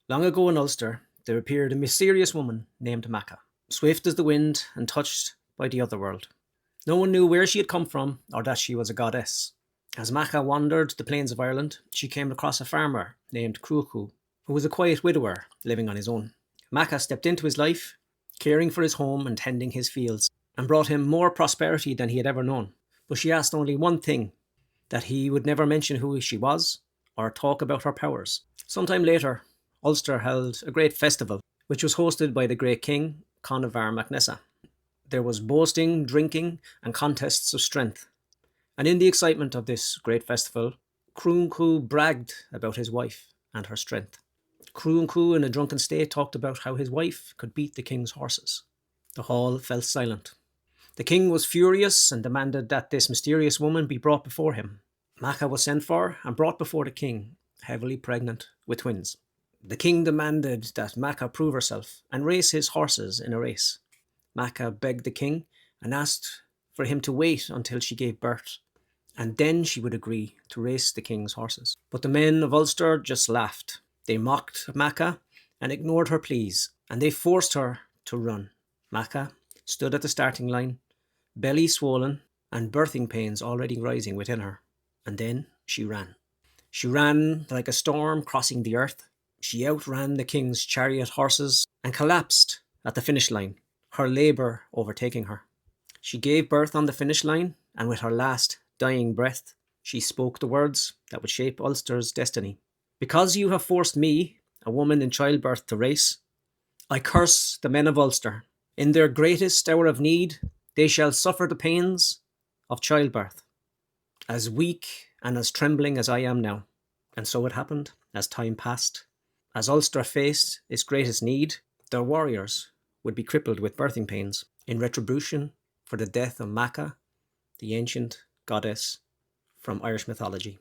Long ago in Ulster, there appeared a mysterious woman named Macha, swift as the wind and touched by the other world. No one knew where she had come from or that she was a goddess. As Macha wandered the plains of Ireland, she came across a farmer named Cruachu, who was a quiet widower living on his own. Macha stepped into his life, caring for his home and tending his fields, and brought him more prosperity than he had ever known. But she asked only one thing, that he would never mention who she was or talk about her powers. Sometime later, Ulster held a great festival, which was hosted by the great king, Conmhair mac Nessa. There was boasting, drinking, and contests of strength. And in the excitement of this great festival, Cruachu bragged about his wife and her strength. Cruachu, in a drunken state, talked about how his wife could beat the king's horses. The hall fell silent. The king was furious and demanded that this mysterious woman be brought before him. Macha was sent for and brought before the king, heavily pregnant with twins. The king demanded that Macha prove herself and race his horses in a race. Macha begged the king and asked for him to wait until she gave birth, and then she would agree to race the king's horses. But the men of Ulster just laughed. They mocked Macha and ignored her pleas, and they forced her to run. Macha stood at the starting line, belly swollen and birthing pains already rising within her. And then she ran. She ran like a storm crossing the earth. She outran the king's chariot horses and collapsed at the finish line, her labour overtaking her. She gave birth on the finish line, and with her last dying breath, she spoke the words that would shape Ulster's destiny. Because you have forced me, a woman in childbirth, to race, I curse the men of Ulster. In their greatest hour of need, they shall suffer the pains of childbirth, as weak and as trembling as I am now. And so it happened, as time passed. As Ulster faced its greatest need, their warriors would be crippled with birthing pains in retribution for the death of Macha, the ancient goddess from Irish mythology.